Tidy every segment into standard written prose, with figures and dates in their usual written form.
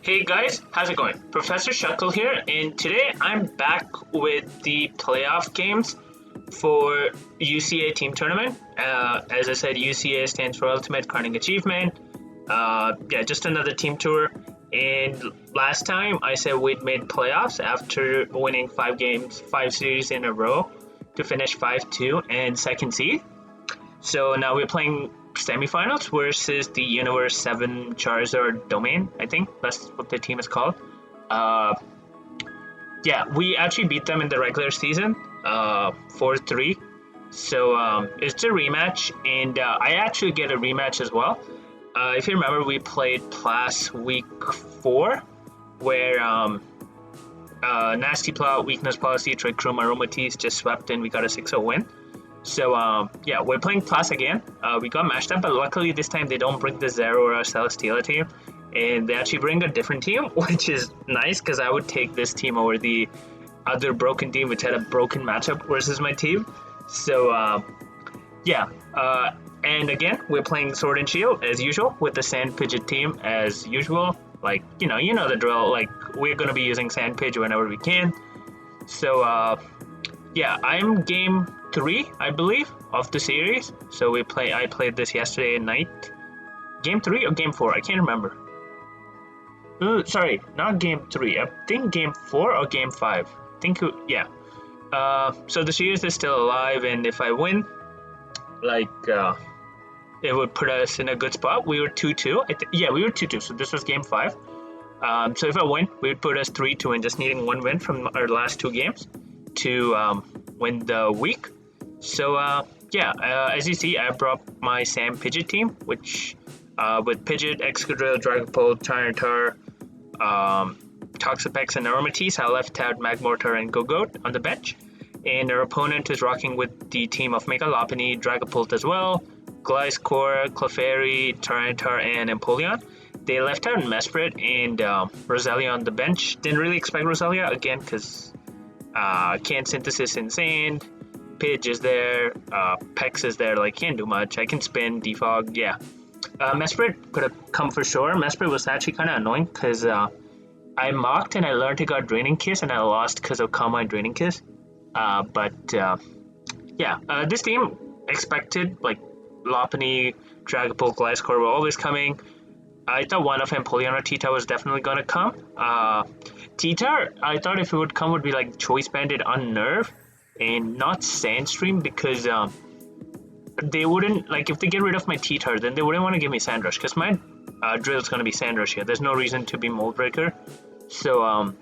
Hey guys, how's it going? Professor Shuckle here, and today I'm back with the playoff games for UCA Team Tournament. As I said, UCA stands for Ultimate Karting Achievement. Just another team tour. And last time I said we'd made playoffs after winning 5 games, 5 series in a row to finish 5-2 and second seed. So now we're playing semifinals versus the Universe 7 Charizard Domain, I think that's what the team is called. Uh, we actually beat them in the regular season, 4-3. So it's a rematch, and I actually get a rematch as well. If you remember, we played last week 4, where Nasty Plot, Weakness Policy, Trick Room, Aromatisse just swept and we got a 6-0 win. So, we're playing Class again. We got matched up, but luckily this time they don't bring the Zero or Celesteela team, and they actually bring a different team, which is nice because I would take this team over the other broken team, which had a broken matchup versus my team. So, and again, we're playing Sword and Shield as usual with the Sand Pidgeot team as usual. Like, you know the drill. Like, we're going to be using Sand Pidge whenever we can. So, I'm game 3, I believe, of the series. So I played this yesterday night. Game 3 or game 4? I can't remember. Sorry, not game 3. I think game 4 or game 5. So the series is still alive, and if I win, it would put us in a good spot. We were 2-2. We were 2-2. So this was game 5. So if I win, we would put us 3-2 and just needing one win from our last 2 games to win the week. So, as you see, I brought my Sam Pidgeot team, which, with Pidgeot, Excadrill, Dragapult, Tyranitar, Toxapex, and Aromatisse, I left out Magmortar and Gogoat on the bench. And our opponent is rocking with the team of Mega Lopunny, Dragapult as well, Gliscor, Clefairy, Tyranitar, and Empoleon. They left out Mesprit and Roselia on the bench. Didn't really expect Roselia, again, because can't synthesis in sand. Pidge is there, Pex is there, can't do much. I can spin, defog, Mesprit could have come for sure. Mesprit was actually kind of annoying because I mocked and I learned he got Draining Kiss and I lost because of Combine Draining Kiss. This team expected, Lopunny, Dragapult, Gliscor were always coming. I thought one of Empoleon or Tita was definitely going to come. Tita, I thought if it would come would be Choice Banded Unnerve and not Sandstream, because they wouldn't, if they get rid of my T-Tar, then they wouldn't want to give me Sandrush, because my drill is going to be Sandrush here. There's no reason to be Mold Breaker. So I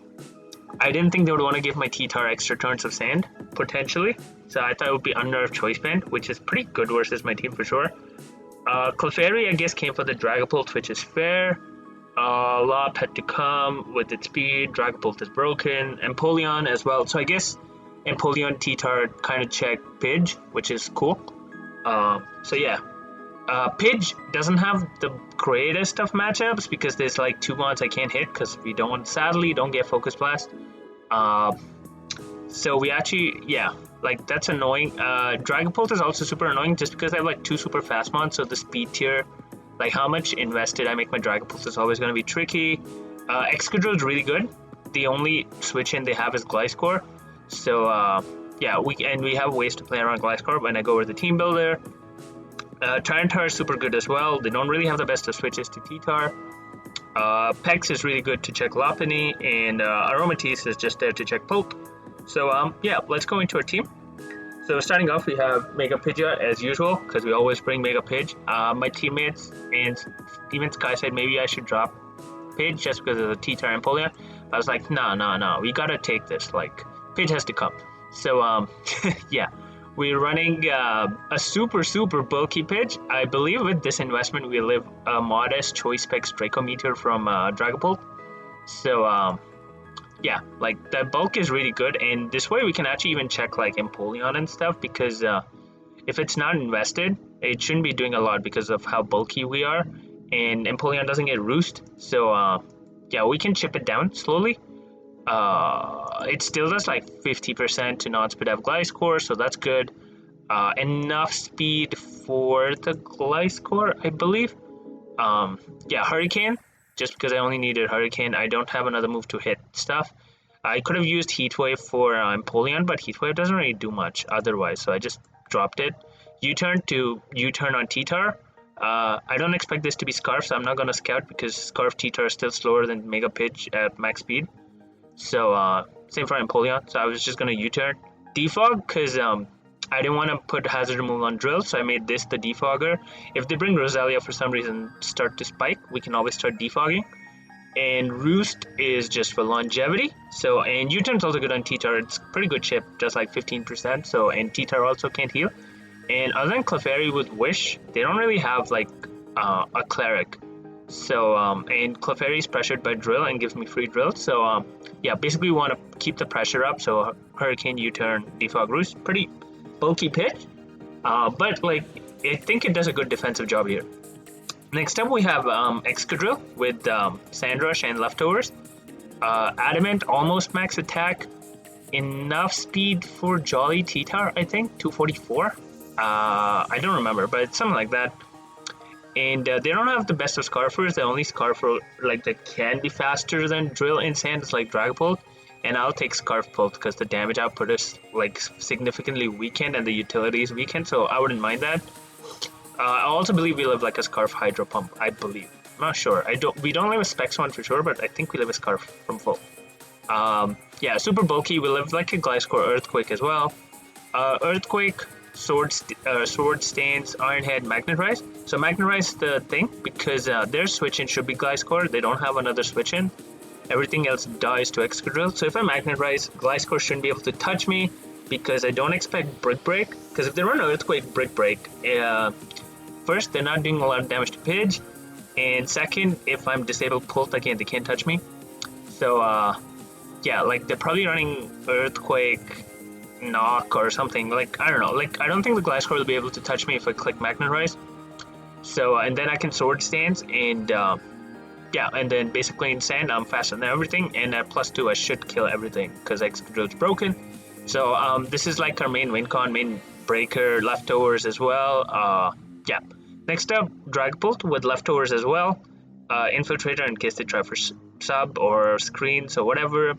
didn't think they would want to give my T-Tar extra turns of Sand, potentially. So I thought it would be Unnerve Choice Band, which is pretty good versus my team for sure. Clefairy, I guess, came for the Dragapult, which is fair. Lop had to come with its speed. Dragapult is broken. Empoleon as well. So I guess Empoleon, T-Tar kind of check Pidge, which is cool. Pidge doesn't have the greatest of matchups because there's 2 mods I can't hit because we sadly don't get Focus Blast. So we actually, that's annoying. Dragapult is also super annoying just because I have 2 super fast mods, so the speed tier, how much invested I make my Dragapult is always going to be tricky. Excadrill is really good. The only switch in they have is Gliscor. So, we have ways to play around Gliscor when I go over the team builder. Tyranitar is super good as well. They don't really have the best of switches to T-Tar. Pex is really good to check Lopunny, and Aromatisse is just there to check Poke. So, let's go into our team. So, starting off, we have Mega Pidgeot as usual, because we always bring Mega Pidge. My teammates and Steven Sky said maybe I should drop Pidge just because of the T-Tar and Empoleon. I was like, no, we gotta take this. Pidge has to come. So, we're running a super bulky Pidge. I believe with this investment, we live a modest Choice Specs Draco Meteor from Dragapult. So, the bulk is really good, and this way we can actually even check Empoleon and stuff, because if it's not invested, it shouldn't be doing a lot because of how bulky we are, and Empoleon doesn't get Roost. So, we can chip it down slowly. It still does 50% to non-speed of Gliscor, so that's good. Enough speed for the Gliscor, I believe. Hurricane just because I only needed Hurricane. I don't have another move to hit stuff. I could have used Heatwave for Empoleon, but Heatwave doesn't really do much otherwise, so I just dropped it. U-turn to U-turn on T-Tar. I don't expect this to be Scarf, so I'm not going to Scout because Scarf T-Tar is still slower than Mega Pitch at max speed. So same for Empoleon, so I was just going to U-turn. Defog, because I didn't want to put Hazard Removal on Drill, so I made this the Defogger. If they bring Roselia for some reason start to spike, we can always start defogging. And Roost is just for longevity. So, and U-turn's also good on T-Tar. It's pretty good chip, just like 15%. So, and T-Tar also can't heal. And other than Clefairy with Wish, they don't really have like a Cleric. So, and Clefairy is pressured by Drill and gives me free Drill. So, yeah, basically we want to keep the pressure up. So, Hurricane, U-turn, Defog, Roost, pretty bulky pitch. But like, I think it does a good defensive job here. Next up, we have Excadrill with Sandrush and Leftovers. Adamant, almost max attack. Enough speed for Jolly T-Tar, I think, 244. I don't remember, but it's something like that. And they don't have the best of Scarfers. The only Scarfer like that can be faster than Drill and Sand is like Dragapult. And I'll take Scarf Pult because the damage output is like significantly weakened and the utility is weakened, so I wouldn't mind that. I also believe we live like a Scarf Hydro Pump. I believe. I'm not sure. We don't live a Specs one for sure, but I think we live a Scarf from full. Yeah, super bulky. We live like a Gliscor Earthquake as well. Earthquake, Sword Stance, Iron Head, Magnetize. So Magnetize the thing because their switch-in should be Gliscor. They don't have another switch-in. Everything else dies to Excadrill. So if I Magnetize, Gliscor shouldn't be able to touch me because I don't expect Brick Break. Because if they run Earthquake, Brick Break, first, they're not doing a lot of damage to Pidge, and second, if I'm disabled Pult again, they can't touch me. So, yeah, like, they're probably running Earthquake, Knock, or something, like, I don't know, like, I don't think the Gliscor will be able to touch me if I click Magnetize. So, and then I can Sword Stance, and, yeah, and then basically in Sand, I'm faster than everything, and at +2, I should kill everything, because Excadrill's broken. So, this is like our main win con, main breaker, Leftovers as well, yeah. Next up, Dragapult with Leftovers as well. Infiltrator in case they try for sub or screen, so whatever.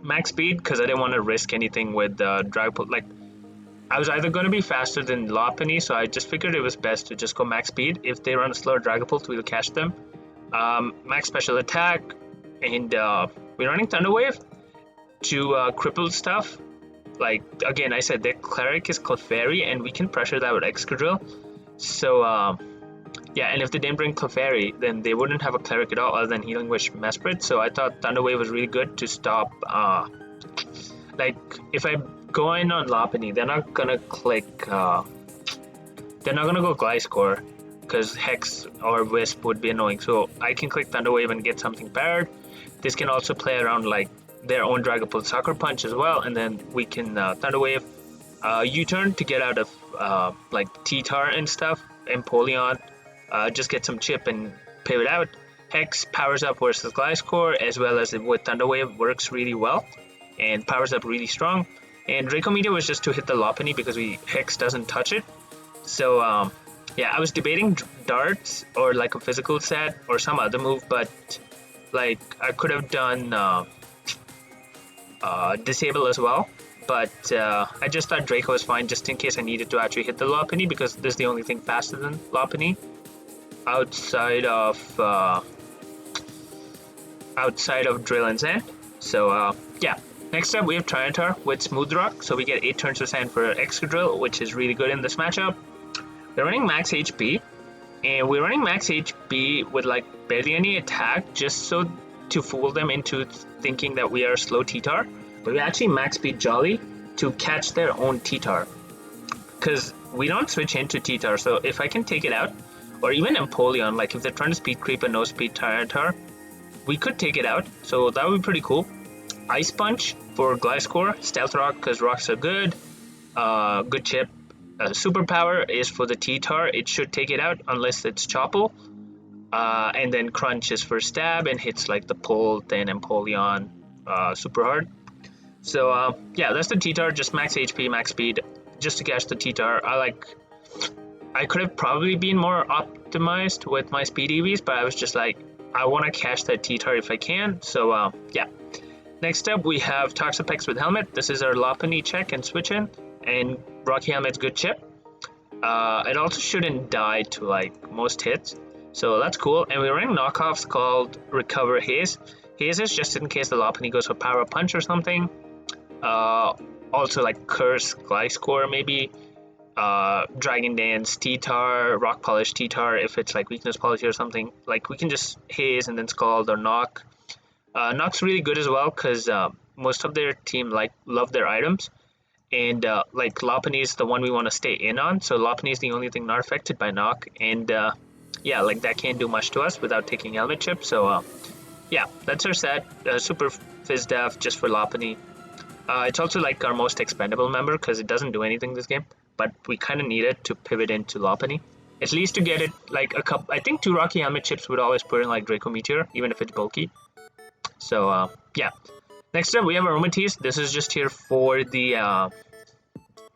Max speed, because I didn't want to risk anything with Dragapult. Like, I was either going to be faster than Lopunny, so I just figured it was best to just go max speed. If they run a slower Dragapult, we'll catch them. Max special attack, and we're running Thunder Wave to cripple stuff. Like, again, I said their Cleric is Clefairy, and we can pressure that with Excadrill. So, yeah, and if they didn't bring Clefairy, then they wouldn't have a Cleric at all other than Healing Wish Mesprit. So I thought Thunder Wave was really good to stop, like, if I go in on Lopunny, they're not gonna click, they're not gonna go Gliscor, because Hex or Wisp would be annoying. So I can click Thunder Wave and get something paired. This can also play around, like, their own Dragapult Sucker Punch as well, and then we can Thunder Wave, U-turn to get out of like T-Tar and stuff, Empoleon, just get some chip and pivot out. Hex powers up versus Gliscor, as well as with Thunder Wave, works really well and powers up really strong. And Draco Meteor was just to hit the Lopunny because Hex doesn't touch it. So yeah, I was debating darts or like a physical set or some other move, but like I could have done disable as well. But I just thought Draco was fine just in case I needed to actually hit the Lopunny, because this is the only thing faster than Lopunny outside of Drill and Sand. So yeah, next up we have Tyranitar with Smooth Rock, so we get 8 turns of Sand for Excadrill, which is really good in this matchup. We're running max HP, and we're running max HP with like barely any attack, just so to fool them into thinking that we are slow T-Tar. But we actually max speed Jolly to catch their own T-Tar, because we don't switch into T-Tar. So if I can take it out, or even Empoleon, like if they're trying to speed creep a no speed Tyranitar, we could take it out, so that would be pretty cool. Ice Punch for Gliscor, Stealth Rock because rocks are good, good chip. Superpower is for the T-Tar, it should take it out unless it's Chople. And then Crunch is for stab and hits like the Pult and Empoleon super hard. So yeah, that's the T-Tar, just max HP, max speed, just to catch the T-Tar. I could have probably been more optimized with my speed EVs, but I was just like, I want to catch that T-Tar if I can. So yeah. Next up, we have Toxapex with Helmet. This is our Lopunny check and switch in, and Rocky Helmet's good chip. It also shouldn't die to like most hits, so that's cool. And we're running knockoffs called Recover Haze. Haze is just in case the Lopunny goes for Power Punch or something. Also like Curse, Gliscor maybe, Dragon Dance, T-Tar, Rock Polish, T-Tar if it's like Weakness Policy or something. Like we can just Haze and then Scald or Knock. Knock's really good as well because most of their team love their items. And like Lopunny is the one we want to stay in on, so Lopunny is the only thing not affected by Knock, and yeah, like that can't do much to us without taking Helmet Chip. So yeah, that's our set. Super Fizz Def just for Lopunny. It's also like our most expendable member because it doesn't do anything this game, but we kind of need it to pivot into Lopunny, at least to get it like a couple. I think 2 Rocky Helmet Chips would always put in like Draco Meteor, even if it's bulky. So yeah. Next up, we have Aromatisse. This is just here for the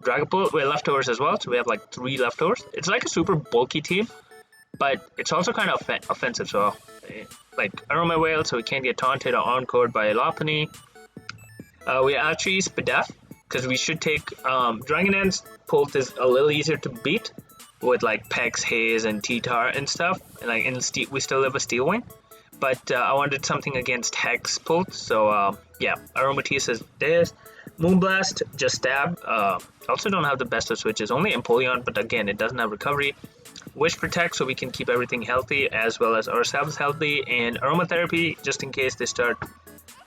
Dragapult. We have leftovers as well, so we have like 3 leftovers. It's like a super bulky team, but it's also kind of offensive. So, like Aroma Whale, so we can't get taunted or encored by Lopunny. We actually Spadef, because we should take Dragon Dance. Pult is a little easier to beat with like Pex, Haze, and T-Tar and stuff. And like we still have a Steel Wing. But I wanted something against Hex Pult, so yeah, Aromatisse is this. Moonblast, just stab. Also don't have the best of switches, only Empoleon, but again, it doesn't have recovery. Wish Protect, so we can keep everything healthy as well as ourselves healthy. And Aromatherapy, just in case they start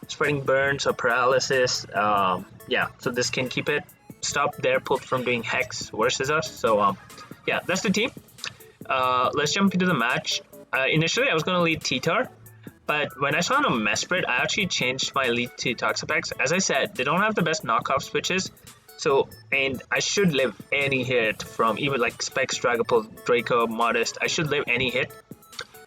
spreading burns or paralysis. Yeah, so this can stop their Pult from doing Hex versus us. So yeah, that's the team. Let's jump into the match. Initially, I was going to lead T-Tar. But when I saw no Mesprit, I actually changed my lead to Toxapex. As I said, they don't have the best knockoff switches. So, and I should live any hit from even like Specs, Dragapult, Draco, Modest. I should live any hit.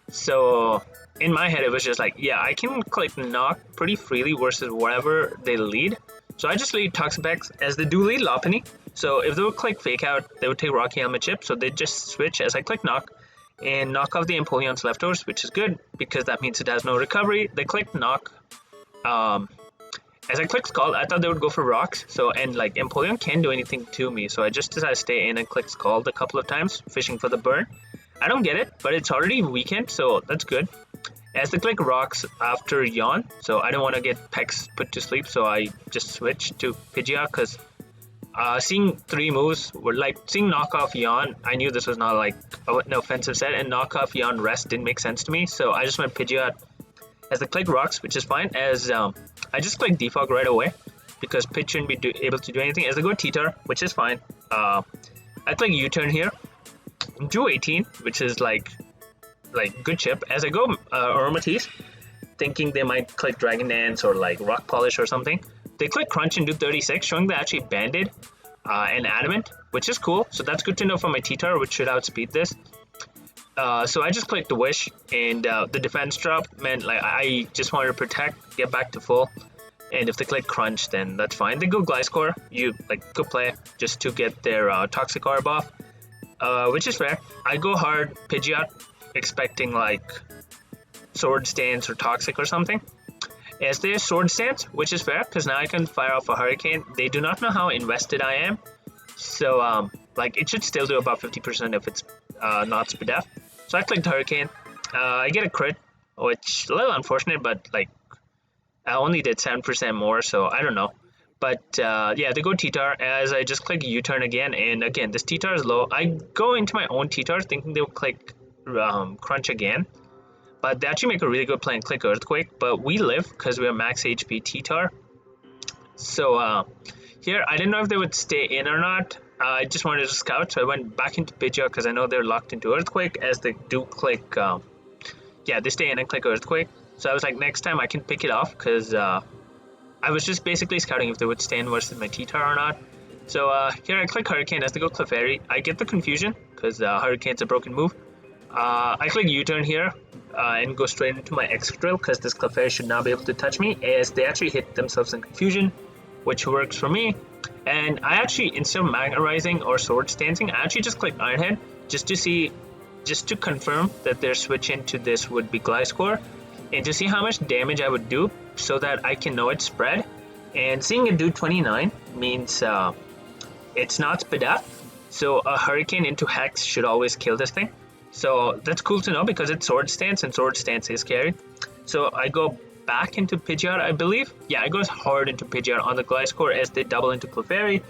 So, in my head, it was just like, yeah, I can click Knock pretty freely versus whatever they lead. So I just lead Toxapex as they do lead Lopunny. So if they would click Fake Out, they would take Rocky Helmet Chip. So they just switch as I click Knock. And knock off the Empoleon's leftovers, which is good because that means it has no recovery. They clicked Knock. As I clicked Scald, I thought they would go for Rocks. So, and like Empoleon can't do anything to me. So I just decided to stay in and click Scald a couple of times, fishing for the burn. I don't get it, but it's already weakened, so that's good. As they click Rocks after Yawn, so I don't want to get Pex put to sleep, so I just switched to Pidgeot because seeing 3 moves were like seeing knockoff Yawn. I knew this was not like an offensive set, and knockoff Yawn rest didn't make sense to me, so I just went Pidgeot as the click Rocks, which is fine. As I just click Defog right away because Pidge shouldn't be able to do anything. As I go T-Tar, which is fine. I click U-turn here, do 18, which is like good chip. As I go Aromatisse, thinking they might click Dragon Dance or like Rock Polish or something. They click Crunch and do 36, showing they actually Band-Aid and Adamant, which is cool. So that's good to know for my T-Tar, which should outspeed this. So I just clicked the Wish, and the defense drop meant like I just wanted to protect, get back to full. And if they click Crunch, then that's fine. They go Gliscor, good play, just to get their Toxic Orb off, which is fair. I go hard Pidgeot, expecting like Sword Stance or Toxic or something. As their Sword Stance, which is fair, because now I can fire off a Hurricane. They do not know how invested I am, so like it should still do about 50% if it's not Spadef. So I clicked Hurricane. I get a crit, which is a little unfortunate, but like I only did 7% more, so I don't know. But yeah, they go T-Tar as I just click U-turn again, and again this T-Tar is low. I go into my own T-Tar thinking they will click Crunch again. But they actually make a really good play and click Earthquake, but we live because we are max HP T-Tar. So here, I didn't know if they would stay in or not. I just wanted to scout, so I went back into Pidgeot because I know they're locked into Earthquake as they do click, yeah, they stay in and click Earthquake. So I was like, next time I can pick it off because I was just basically scouting if they would stay in versus my T-Tar or not. So here I click Hurricane as they go Clefairy. I get the confusion because Hurricane's a broken move. I click U-turn here and go straight into my Excadrill because this Clefairy should not be able to touch me as they actually hit themselves in confusion, which works for me. And I actually, instead of Magna Rising or Sword Stancing, I actually just click Iron Head just to see just to confirm that their switch into this would be Gliscor, and to see how much damage I would do so that I can know its spread. And seeing it do 29 means it's not sped up, so a Hurricane into Hex should always kill this thing. So that's cool to know because it's Sword Stance, and Sword Stance is scary. So I go back into Pidgeot, I believe. Yeah, I go hard into Pidgeot on the Gliscor as they double into Clefairy.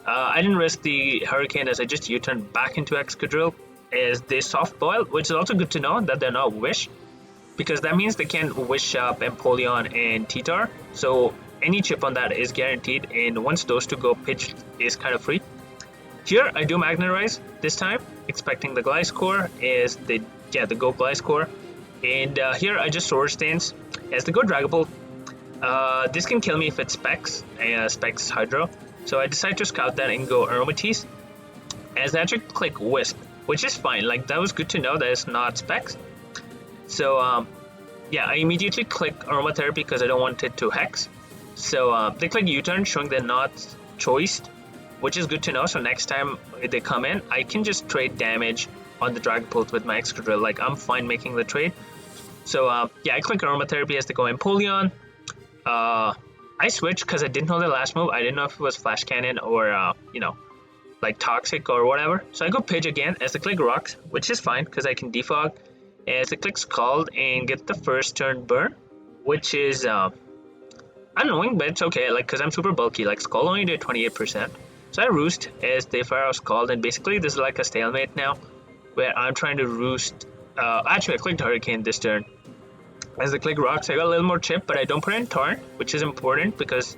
I didn't risk the Hurricane as I just U-turn back into Excadrill as they soft boil, which is also good to know that they're not Wish, because that means they can Wish up Empoleon and T-Tar. So any chip on that is guaranteed, and once those two go, Pitch is kind of free. Here I do Magnetize this time, expecting the Gliscor as they go Gliscor, and here I just Sword Stance as they go Dragapult. This can kill me if it's Specs Hydro, so I decide to scout that and go Aromatisse as I actually click Wisp, which is fine. Like, that was good to know that it's not Specs. So yeah, I immediately click Aromatherapy because I don't want it to Hex. So they click U-turn, showing they're not choiced, which is good to know. So next time they come in, I can just trade damage on the Dragapult with my Excadrill. Like, I'm fine making the trade. So yeah, I click Aromatherapy as they go Empoleon. I switch because I didn't know the last move. I didn't know if it was Flash Cannon or you know, like Toxic or whatever. So I go Pidge again as they click Rocks, which is fine because I can defog as they click Scald and get the first turn burn, which is annoying, but it's okay. Like, because I'm super bulky. Like, Scald only did 28%. So I Roost as they fire out Scald, and basically this is like a stalemate now, where I'm trying to Roost. Actually, I clicked Hurricane this turn. As I click Rocks, I got a little more chip, but I don't put in Torrent, which is important because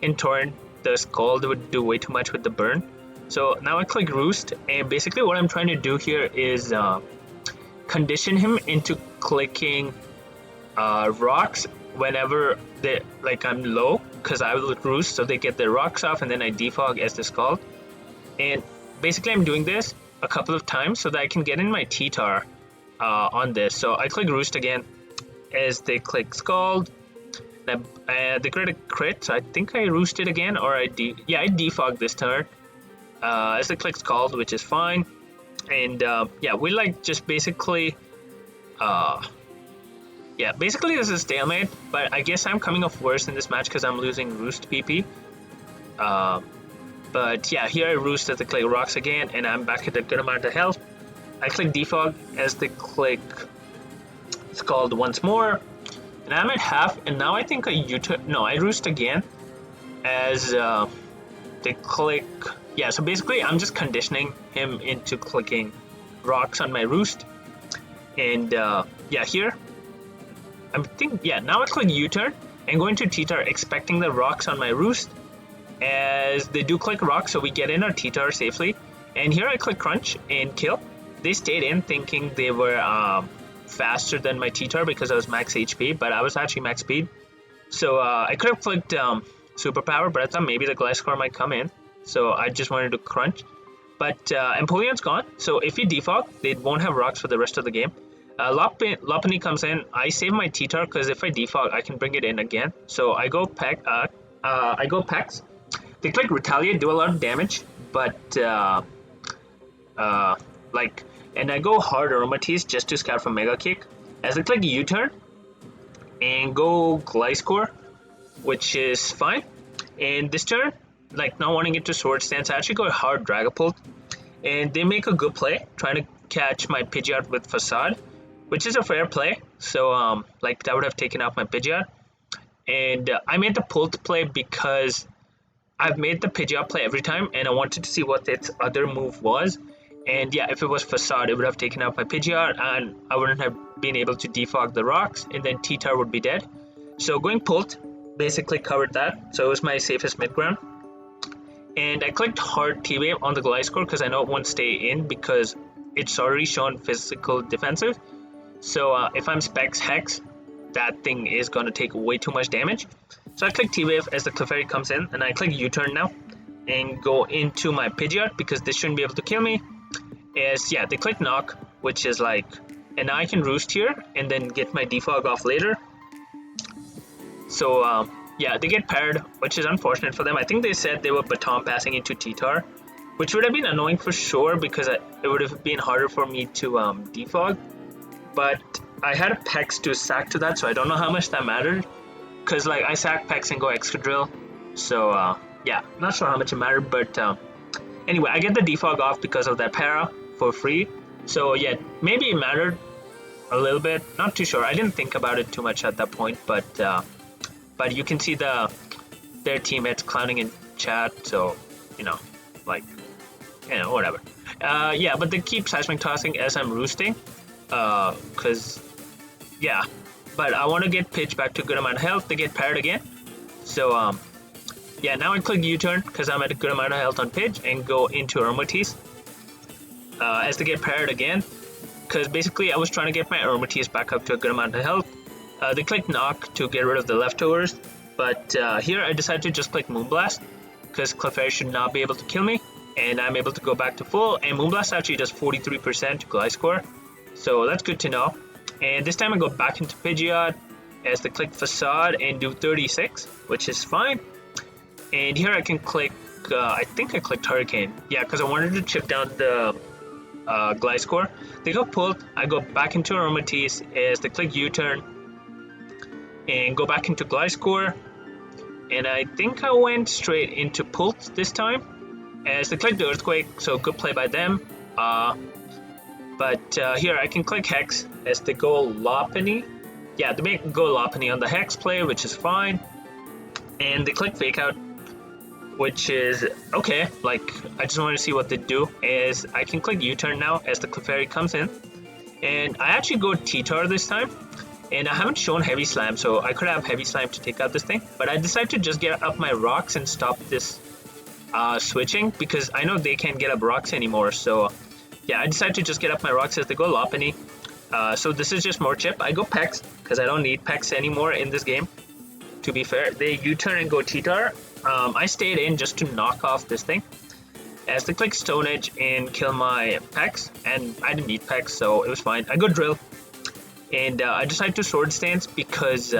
in Torrent, the Scald would do way too much with the burn. So now I click Roost, and basically what I'm trying to do here is condition him into clicking Rocks whenever I'm low, because I will Roost so they get their Rocks off, and then I defog as the Scald. And basically I'm doing this a couple of times so that I can get in my T-Tar on this. So I click Roost again as they click Scald. They get a crit, so I think I Roosted again, or I defog this turn as they click Scald, which is fine. And yeah, we like just basically basically this is stalemate, but I guess I'm coming off worse in this match because I'm losing Roost PP. But yeah, here I Roost as they click Rocks again, and I'm back at a good amount of health. I click Defog as they click Scald once more, and I'm at half, and now I think I Roost again as they click. Yeah, so basically I'm just conditioning him into clicking Rocks on my Roost. And yeah, here now I click U-turn and go into T-Tar expecting the Rocks on my Roost as they do click Rocks, so we get in our T-Tar safely. And here I click Crunch and kill. They stayed in thinking they were faster than my T-Tar because I was max HP, but I was actually max speed. So I could have clicked Superpower, but I thought maybe the Gliscor might come in. So I just wanted to Crunch. But Empoleon's gone, so if you defog, they won't have Rocks for the rest of the game. Lopunny comes in. I save my T-Tar because if I defog, I can bring it in again. So I go Pex. They click Retaliate, do a lot of damage, but and I go hard Aromatisse just to scout for Mega Kick. As I click U-turn and go Gliscor, which is fine. And this turn, like not wanting it to Sword Stance, I actually go hard Dragapult, and they make a good play trying to catch my Pidgeot with Facade, which is a fair play. So like that would have taken off my Pidgeot, and I made the Pult play because I've made the Pidgeot play every time, and I wanted to see what its other move was. And yeah, if it was Facade, it would have taken out my Pidgeot, and I wouldn't have been able to defog the Rocks, and then T-Tar would be dead. So going Pult basically covered that, so it was my safest mid-ground. And I clicked hard T-Wave on the Gliscor because I know it won't stay in because it's already shown physical defensive. So if I'm Specs Hex, that thing is going to take way too much damage. So I click T-Wave as the Clefairy comes in, and I click U-turn now and go into my Pidgeot because this shouldn't be able to kill me. As yeah, they click Knock, which is like, and now I can Roost here and then get my defog off later. So yeah, they get paired, which is unfortunate for them. I think they said they were baton passing into T-Tar, which would have been annoying for sure because it would have been harder for me to defog. But I had a Pex to sack to that, so I don't know how much that mattered. Because like I sack Pex and go Excadrill, so yeah, not sure how much it mattered. But anyway, I get the defog off because of that para for free. So yeah, maybe it mattered a little bit. Not too sure. I didn't think about it too much at that point, but you can see their teammates clowning in chat. So like whatever. Yeah, but they keep seismic tossing as I'm roosting. Cause yeah, but I want to get pitch back to a good amount of health. They get parried again. So yeah, now I click U-turn because I'm at a good amount of health on pitch and go into Aromatisse. As they get parried again, because basically I was trying to get my Aromatisse back up to a good amount of health. They click knock to get rid of the leftovers, but here I decided to just click Moonblast because Clefairy should not be able to kill me, and I'm able to go back to full, and Moonblast actually does 43% to Gliscor, so that's good to know. And this time I go back into Pidgeot as they click Facade and do 36, which is fine. And here I can click, I think I clicked Hurricane, yeah, because I wanted to chip down the Gliscor. They go pulled, I go back into Aromatisse as they click U-turn and go back into Gliscor, and I think I went straight into Pult this time as they click the Earthquake, so good play by them. But here I can click Hex as they go Lopunny. Yeah, they make go Lopunny on the Hex play, which is fine, and they click Fake Out, which is okay. Like, I just want to see what they do. As I can click U-turn now as the Clefairy comes in, and I actually go T-Tar this time, and I haven't shown Heavy Slam, so I could have Heavy Slam to take out this thing, but I decided to just get up my rocks and stop this switching because I know they can't get up rocks anymore. So yeah, I decided to just get up my rocks as they go Lopunny. So this is just more chip. I go Pex because I don't need Pex anymore in this game, to be fair. They U-turn and go T-Tar. I stayed in just to knock off this thing as they click Stone Edge and kill my Pex, and I didn't need Pex, so it was fine. I go Drill, and I decided to Sword Stance because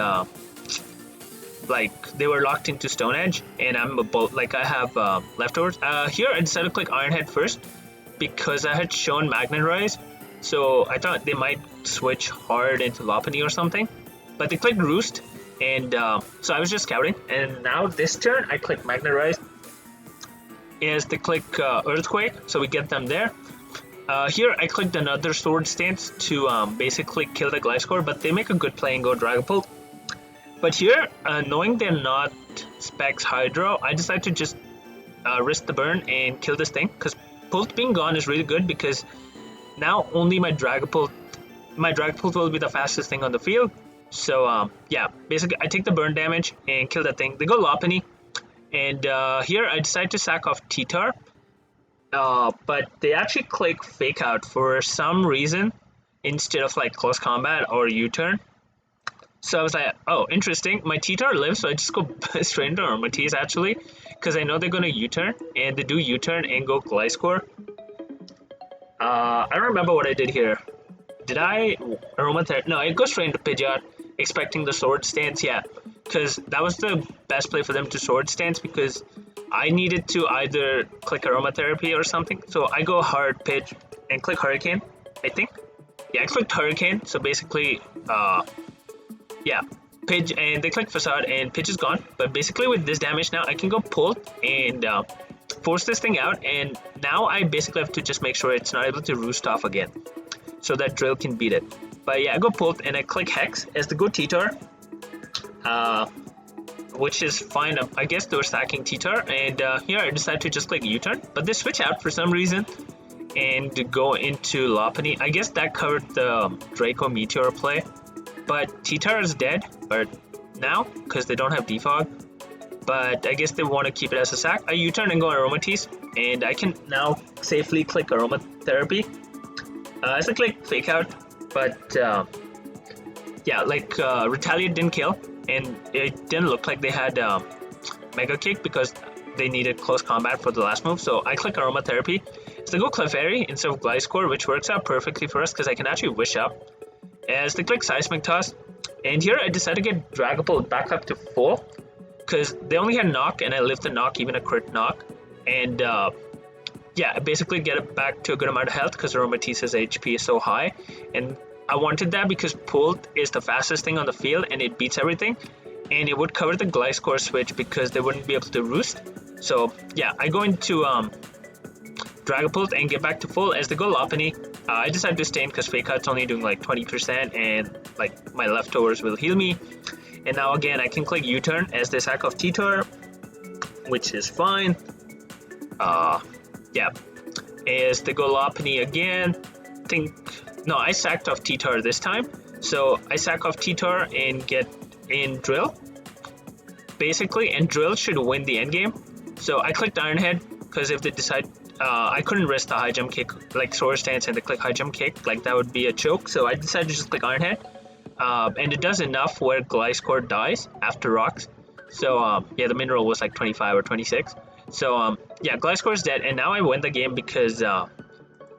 like they were locked into Stone Edge, and I'm like I have leftovers. Here I decided to click Iron Head first because I had shown Magnet Rise, so I thought they might switch hard into Lopunny or something, but they clicked Roost. And so I was just scouting, and now this turn I click Magnet Rise as they click Earthquake, so we get them there. Here I clicked another Sword Stance to basically kill the Gliscor, but they make a good play and go Dragapult. But here, knowing they're not Specs Hydro, I decided to just risk the burn and kill this thing, because Pult being gone is really good because now only my Dragapult will be the fastest thing on the field. So yeah, basically I take the burn damage and kill that thing. They go Lopunny, and here I decide to sack off T-Tar, but they actually click Fake Out for some reason instead of like Close Combat or U-turn. So I was like, oh, interesting, my T-Tar lives, so I just go straight into Aromatisse actually, because I know they're going to U-turn, and they do U-turn and go Gliscor. I don't remember what I did here. Did I Aromatherapy? No, I go straight into Pidgeot, expecting the Sword Stance, yeah, because that was the best play for them to Sword Stance because I needed to either click Aromatherapy or something. So I go hard pitch and click Hurricane, I think. Yeah, I clicked Hurricane, so basically, yeah, pitch, and they click Facade and pitch is gone. But basically with this damage now, I can go pull and force this thing out, and now I basically have to just make sure it's not able to roost off again, so that Drill can beat it. But yeah, I go Pult and I click Hex as the go T-Tar, which is fine. I guess they were stacking T-Tar, and here I decided to just click U-turn, but they switch out for some reason and go into Lopunny. I guess that covered the Draco Meteor play, but T-Tar is dead, but now, because they don't have defog, but I guess they want to keep it as a sack. I U-turn and go Aromatisse, and I can now safely click Aromatherapy. As I click Fake Out, but yeah, like Retaliate didn't kill, and it didn't look like they had Mega Kick because they needed Close Combat for the last move, so I click Aromatherapy. So they go Clefairy instead of Gliscor, which works out perfectly for us because I can actually Wish Up. As they click Seismic Toss, and here I decided to get Dragapult back up to full because they only had Knock, and I lived the Knock, even a crit Knock, and yeah, basically get it back to a good amount of health because Aromatisse's HP is so high, and I wanted that because Pult is the fastest thing on the field and it beats everything, and it would cover the Gliscor switch because they wouldn't be able to roost. So yeah, I go into Dragapult and get back to full. As they go Lopunny, I decided to stay in because Fake Out's only doing like 20% and like my leftovers will heal me. And now again, I can click U-turn as they sack off T-Tar, which is fine. Yeah, as they go Lopunny again, I sacked off T-Tar this time. So I sack off T-Tar and get in Drill, basically, and Drill should win the end game. So I clicked Iron Head because if they decide, I couldn't risk the high jump kick, like Swords Stance and they click high jump kick, like that would be a choke. So I decided to just click Iron Head, and it does enough where Gliscor dies after rocks. So yeah, the mineral was like 25 or 26. So yeah, Gliscor is dead, and now I win the game because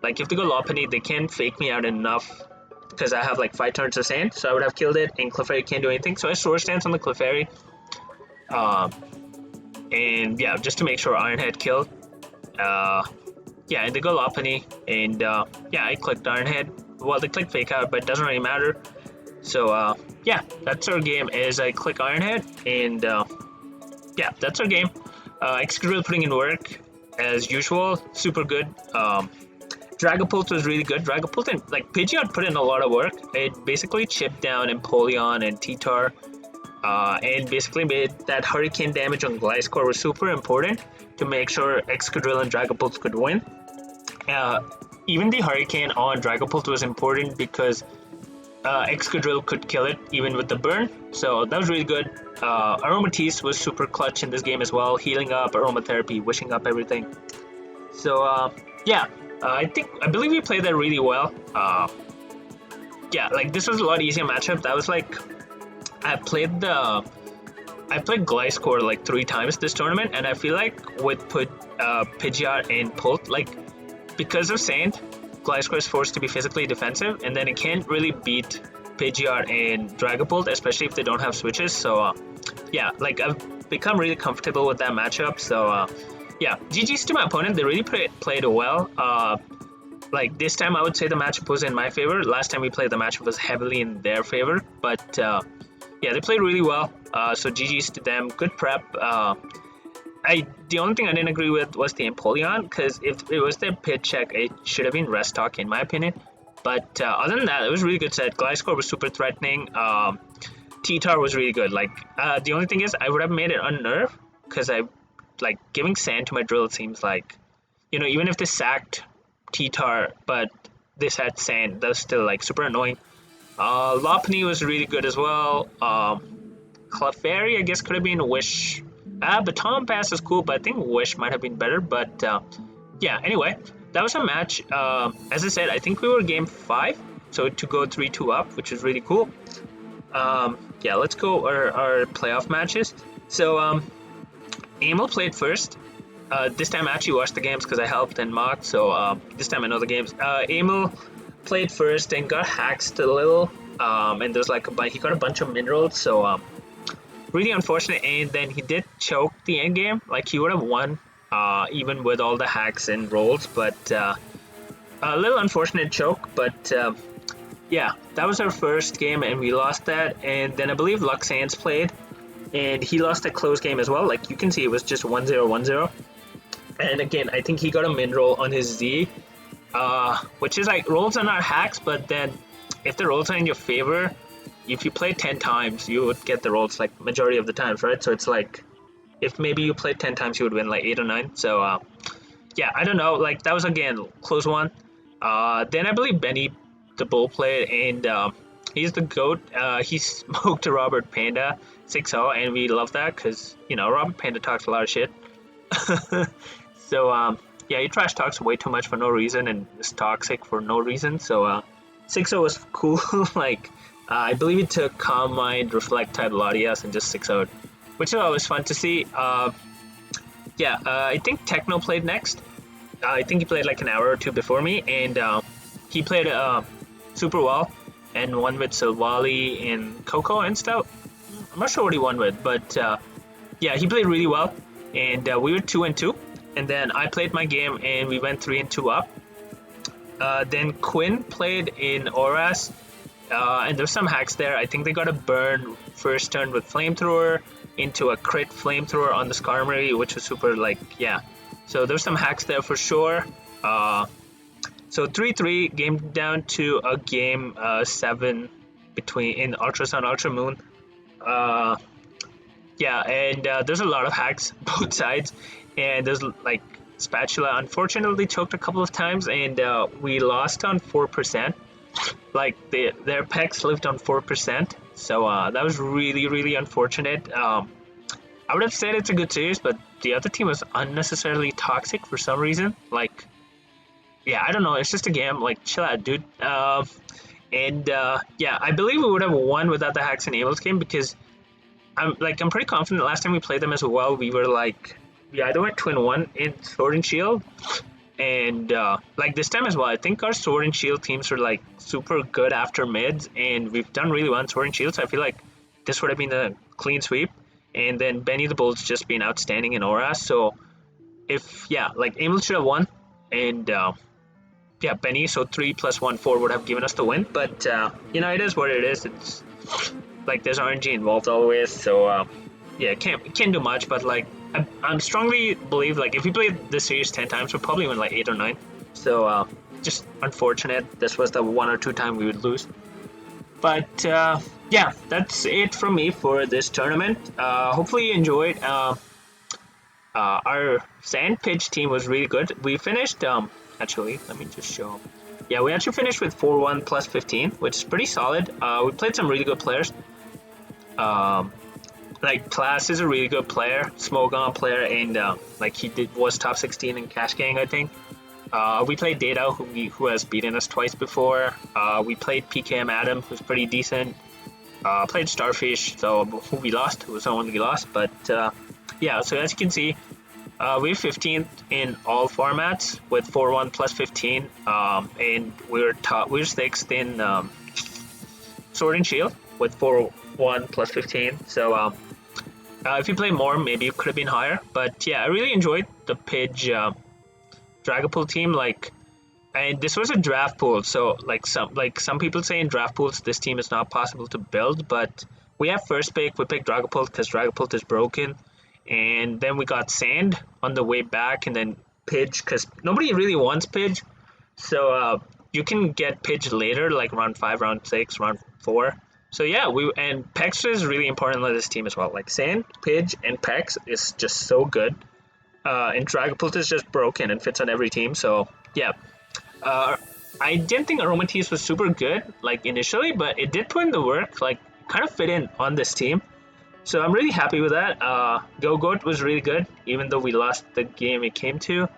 like if they go Lopunny, they can't fake me out enough because I have like 5 turns of sand, so I would have killed it, and Clefairy can't do anything. So I Sword Stance on the Clefairy, and yeah, just to make sure Iron Head killed. Yeah, and they go Lopunny, and yeah, I clicked Iron Head. Well, they click Fake Out, but it doesn't really matter. So yeah, that's our game. As I click Iron Head, and yeah, that's our game. Excadrill putting in work as usual, super good. Dragapult was really good. Dragapult and like Pidgeot put in a lot of work. It basically chipped down Empoleon and T-Tar, and basically made that hurricane damage on Gliscor was super important to make sure Excadrill and Dragapult could win. Even the hurricane on Dragapult was important because Excadrill could kill it even with the burn, so that was really good. Aromatisse was super clutch in this game as well, healing up, aromatherapy, wishing up everything. So yeah, I believe we played that really well. Yeah, like this was a lot easier matchup. That was like I played Gliscor like 3 times this tournament, and I feel like with Pidgeot and Pult, like because of Sand, Gliscor is forced to be physically defensive, and then it can't really beat Pidgeot and Dragapult, especially if they don't have switches. So yeah, like I've become really comfortable with that matchup. So yeah, GG's to my opponent. They really played well. Like this time, I would say the matchup was in my favor. Last time we played, the matchup was heavily in their favor. But yeah, they played really well. So GG's to them. Good prep. The only thing I didn't agree with was the Empoleon, because if it was their pitch check, it should have been rest talk in my opinion. But other than that, it was a really good set. Gliscor was super threatening. T-Tar was really good. Like the only thing is, I would have made it unnerve because I like giving sand to my drill. It seems like, you know, even if they sacked T-Tar, but this had sand, that's still like super annoying. Lopunny was really good as well. Clefairy, I guess, could have been Wish. Baton Pass is cool, but I think Wish might have been better. But yeah, anyway, that was a match. As I said, I think we were game 5, so to go 3-2 up, which is really cool. Yeah, let's go our playoff matches. So Emil played first. This time I actually watched the games because I helped and mocked, so this time I know the games. Emil played first and got hacked a little, and there's like he got a bunch of minerals, so really unfortunate. And then he did choke the end game. Like he would have won even with all the hacks and rolls, but a little unfortunate choke. But yeah, that was our first game and we lost that. And then I believe Luxans played and he lost a close game as well. Like you can see it was just 1-0, 1-0. And again, I think he got a mineral on his Z, which is like rolls are not hacks, but then if the rolls are in your favor, if you play 10 times, you would get the rolls like majority of the times, right? So it's like if maybe you played 10 times, you would win like 8 or 9. So yeah, I don't know. Like that was again close one. Then I believe Benny the Bull played, and he's the GOAT. He smoked a Robert Panda 6-0, and we love that because you know Robert Panda talks a lot of shit. So yeah, he trash talks way too much for no reason and is toxic for no reason. So 6-0 was cool. Like I believe he took Calm Mind, Reflect type Latias and just 6-0'd, which is always fun to see. Yeah, I think Techno played next. I think he played like an hour or two before me, and he played super well and won with Silvally and Coco and stuff. I'm not sure what he won with, but yeah, he played really well, and we were 2-2. and then I played my game, and we went 3-2 up. Then Quinn played in Oras, and there's some hacks there. I think they got a burn first turn with Flamethrower into a crit Flamethrower on the Skarmory, which was super, like, yeah. So there's some hacks there for sure. So 3-3, game down to a game 7 in Ultra Sun, Ultra Moon. Yeah, and there's a lot of hacks both sides, and there's like Spatula unfortunately choked a couple of times, and we lost on 4%. Like their pecs lived on 4%, so that was really unfortunate. I would have said it's a good series, but the other team was unnecessarily toxic for some reason. Like, yeah, I don't know. It's just a game. Like, chill out, dude. Yeah, I believe we would have won without the hacks and Abel's game, because I'm pretty confident last time we played them as well, we were like, we either went 2-1 in Sword and Shield, and like this time as well, I think our Sword and Shield teams are like super good after mids, and we've done really well in Sword and Shield, so I feel like this would have been a clean sweep. And then Benny the Bull's just been outstanding in Aura, so if, yeah, like Emil should have won, and yeah, Benny, so 3 + 1 4 would have given us the win, but you know, it is what it is. It's like there's RNG involved always, so yeah, can't do much. But like I strongly believe, like, if we played this series 10 times, we'll probably win like 8 or 9. So just unfortunate this was the 1 or 2 time we would lose. But yeah, that's it from me for this tournament. Hopefully you enjoyed. Our Sand Pitch team was really good. We finished actually, let me just show. Yeah, we actually finished with 4-1 plus 15, which is pretty solid. We played some really good players. Like Class is a really good player, Smogon player, and like was top 16 in Cash Gang, I think. We played Data, who has beaten us twice before. We played PKM Adam, who's pretty decent. Played Starfish, so who we lost, who was the one we lost. But yeah, so as you can see, we're 15th in all formats with 4-1 plus 15, and we're 6th in Sword and Shield with 4-1 plus 15. So if you play more, maybe it could have been higher. But yeah, I really enjoyed the Pidge Dragapult team. Like, and this was a draft pool, so like some people say in draft pools this team is not possible to build, but we have first pick. We picked Dragapult because Dragapult is broken. And then we got Sand on the way back, and then Pidge, because nobody really wants Pidge. So you can get Pidge later, like round 5, round 6, round 4. So yeah, and Pex is really important on this team as well. Like Sand, Pidge, and Pex is just so good. And Dragapult is just broken and fits on every team. So yeah, I didn't think Aromatisse was super good, like, initially, but it did put in the work, like, kind of fit in on this team. So I'm really happy with that. Go-Goat was really good, even though we lost the game it came to.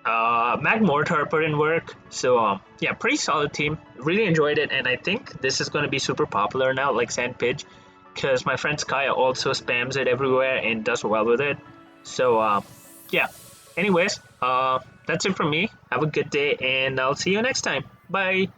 Magmortar put in work. So yeah, pretty solid team. Really enjoyed it, and I think this is going to be super popular now, like Sand Pidge, because my friend Skya also spams it everywhere and does well with it. So yeah. Anyways, that's it from me. Have a good day, and I'll see you next time. Bye.